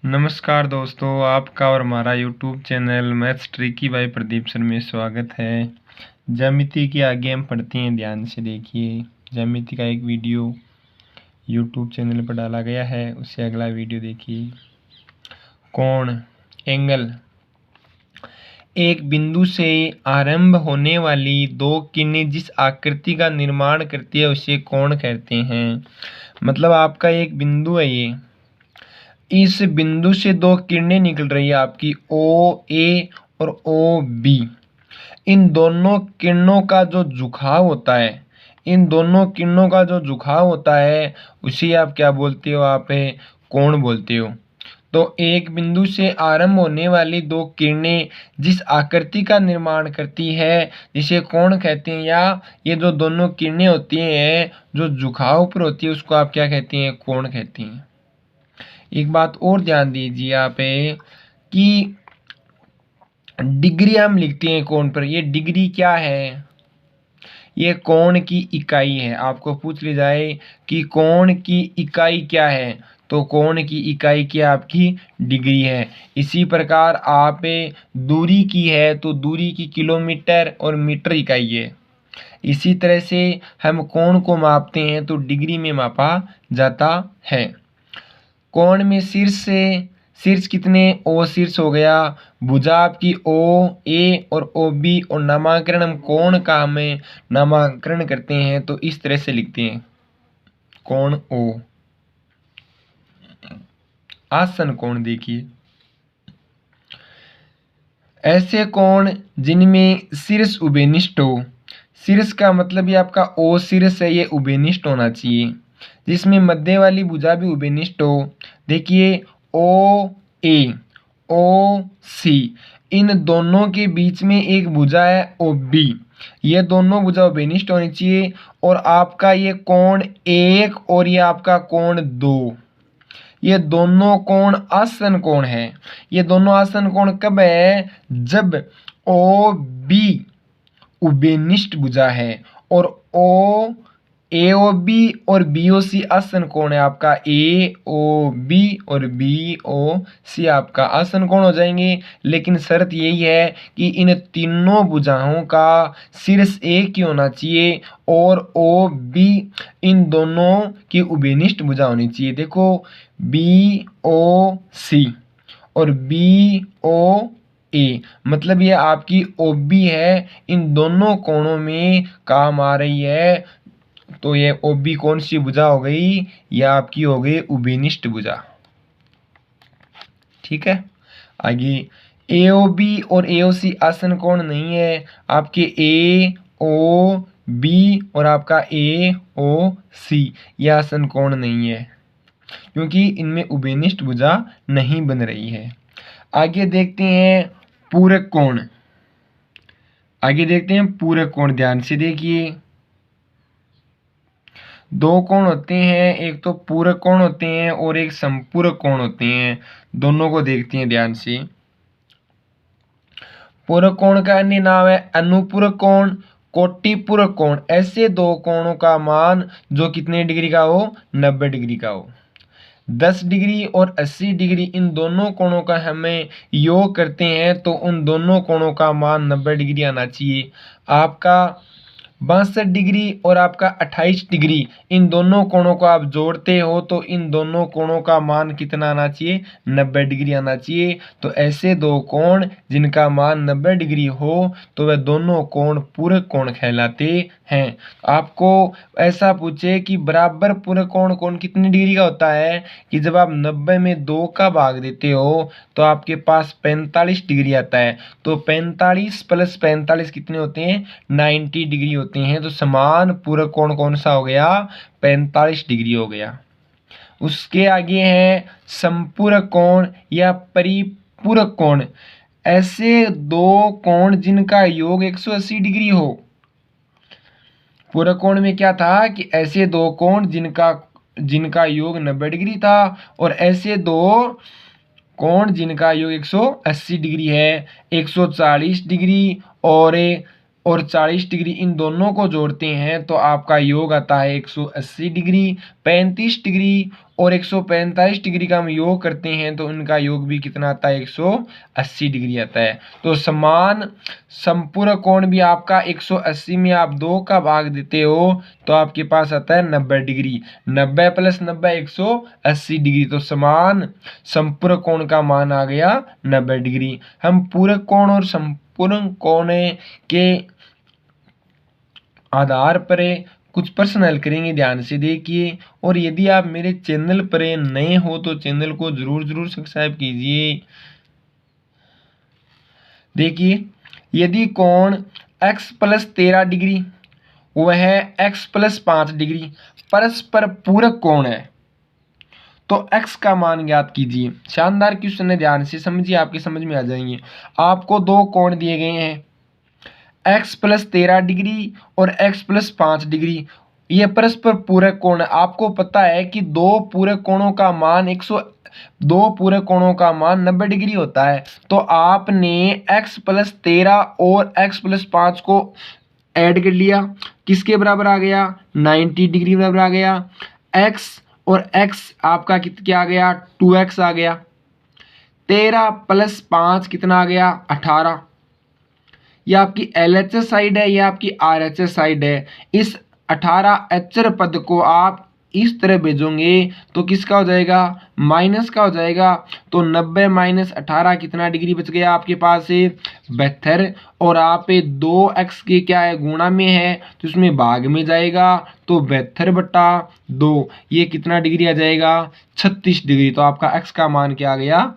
नमस्कार दोस्तों, आपका और हमारा YouTube channel maths tricky by Pradeep sir में स्वागत है। ज्यामिति के आगे हम पढ़ते हैं, ध्यान से देखिए। ज्यामिति का एक वीडियो यूट्यूब चैनल पर डाला गया है, उससे अगला वीडियो देखिए। कोण, एंगल। एक बिंदु से आरंभ होने वाली दो किरणें जिस आकृति का निर्माण करती है उसे कोण कहते हैं। मतलब आपका एक बिंदु है, ये इस बिंदु से दो किरणें निकल रही है आपकी ओ ए और ओ बी। इन दोनों किरणों का जो झुकाव होता है, उसे आप क्या बोलते हो? आप कोण बोलते हो। तो एक बिंदु से आरंभ होने वाली दो किरणें जिस आकृति का निर्माण करती है जिसे कोण कहते हैं, या ये जो दोनों किरणें होती हैं जो झुकाव पर होती है उसको आप क्या कहते हैं? कोण कहते हैं। एक बात और ध्यान दीजिए आप कि डिग्री हम लिखते हैं कोण पर। ये डिग्री क्या है? ये कोण की इकाई है। आपको पूछ ली जाए कि कोण की इकाई क्या है, तो कोण की इकाई क्या आपकी डिग्री है। इसी प्रकार आप दूरी की है तो दूरी की किलोमीटर और मीटर इकाई है। इसी तरह से हम कोण को मापते हैं तो डिग्री में मापा जाता है। कोण में शीर्ष कितने? ओ शीर्ष हो गया। भुजा आपकी ओ ए और ओ बी, और नामांकन हम कोण का हमें नामांकन करते हैं तो इस तरह से लिखते हैं, कोण ओ। आसन कोण देखिए, ऐसे कोण जिनमें शीर्ष उभयनिष्ठ हो। शीर्ष का मतलब ये आपका ओ शीर्ष है, ये उभयनिष्ठ होना चाहिए। जिसमें मध्य वाली भुजा भी उभयनिष्ठ हो। देखिए ओ ए ओ सी, इन दोनों के बीच में एक भुजा है ओ बी। ये दोनों भुजा उभयनिष्ठ होनी चाहिए। और आपका ये कोण 1 और ये आपका कोण 2, ये दोनों कोण आसन कोण है। ये दोनों आसन कोण कब है? जब ओ बी उभयनिष्ठ भुजा है और ओ ए ओ बी और बी ओ सी आसन कोण है। आपका ए ओ बी और बी ओ सी आपका आसन कोण हो जाएंगे। लेकिन शर्त यही है कि इन तीनों भुजाओं का शीर्ष एक ही होना चाहिए और ओ बी इन दोनों की उभयनिष्ठ भुजा होनी चाहिए। देखो बी ओ सी और बी ओ ए, मतलब ये आपकी ओ बी है, इन दोनों कोणों में काम आ रही है। तो ये ओ बी कौन सी भुजा हो गई? यह आपकी हो गई उभयनिष्ठ भुजा। ठीक है। आगे ए ओ बी और ए ओ सी आसन कोण नहीं है। आपके ए ओ बी और आपका ए ओ सी यह आसन कोण नहीं है, क्योंकि इनमें उभयनिष्ठ भुजा नहीं बन रही है। आगे देखते हैं पूरक कोण। ध्यान से देखिए। दो कोण होते हैं, एक तो पूरक कोण होते हैं और एक संपूरक कोण होते हैं। दोनों को देखते हैं ध्यान से। पूरक कोण का अन्य नाम है अनुपूरक कोण, कोटिपूरक कोण। ऐसे दो कोणों का मान जो कितने डिग्री का हो? 90 डिग्री का हो। 10 डिग्री और 80 डिग्री, इन दोनों कोणों का हमें योग करते हैं तो उन दोनों कोणों का मान 90 डिग्री आना चाहिए। आपका 62 डिग्री और आपका 28 डिग्री, इन दोनों कोणों को आप जोड़ते हो तो इन दोनों कोणों का मान कितना आना चाहिए? 90 डिग्री आना चाहिए। तो ऐसे दो कोण जिनका मान 90 डिग्री हो तो वह दोनों कोण पूरक कोण कहलाते हैं। आपको ऐसा पूछे कि बराबर पूरक कोण कौन कितनी डिग्री का होता है, कि जब आप 90 में 2 का भाग देते हो तो आपके पास 45 डिग्री आता है। तो 45 प्लस 45 कितने होते हैं? 90 डिग्री होते हैं। तो समान पूरक कोण कौन सा हो गया? 45 डिग्री हो गया। उसके आगे है संपूरक कोण या परिपूरक कोण। ऐसे दो कोण जिनका योग 180 डिग्री हो। पूरक कोण में क्या था कि ऐसे दो कोण जिनका योग 90 डिग्री था और ऐसे दो कोण जिनका योग 180 डिग्री है। 140 डिग्री और 40 डिग्री, इन दोनों को जोड़ते हैं तो आपका योग आता है 180 डिग्री। 35 डिग्री और 145 डिग्री का हम योग करते हैं तो इनका योग भी कितना आता है, 180 डिग्री आता है। तो समान संपूरक कोण भी आपका 180 में आप 2 का भाग देते हो तो आपके पास आता है 90 डिग्री। 90 + 90 180 डिग्री। तो समान संपूरक कोण का मान आ गया 90 डिग्री। हम पूरक कोण और संपूरक कोण के आधार पर कुछ प्रश्न हल करेंगे, ध्यान से देखिए। और यदि आप मेरे चैनल पर नए हो तो चैनल को जरूर सब्सक्राइब कीजिए। देखिए, यदि कोण x + 13 डिग्री वह x + 5 डिग्री परस्पर पूरक कोण है तो x का मान ज्ञात कीजिए। शानदार क्वेश्चन है, ध्यान से समझिए, आपके समझ में आ जाएंगे। आपको दो कोण दिए गए हैं, x + 13 डिग्री और x + 5 डिग्री। ये परस्पर पूरक कोण है। आपको पता है कि दो पूरक कोणों का मान 90 डिग्री होता है। तो आपने x + 13 और x + 5 को ऐड कर लिया, किसके बराबर आ गया, 90 डिग्री बराबर आ गया। x और x आपका क्या आ गया, 2x आ गया। 13 + 5 कितना आ गया, 18। ये आपकी LHS साइड है, ये आपकी RHS साइड है। इस 18 अचर पद को आप इस तरह भेजोगे तो किसका हो जाएगा, माइनस का हो जाएगा। तो 90 - 18 कितना डिग्री बच गया आपके पास से, 72। और आप 2x के क्या है, गुणा में है तो इसमें भाग में जाएगा तो 72/2 ये कितना डिग्री आ जाएगा, 36 डिग्री। तो आपका x का मान क्या आ गया,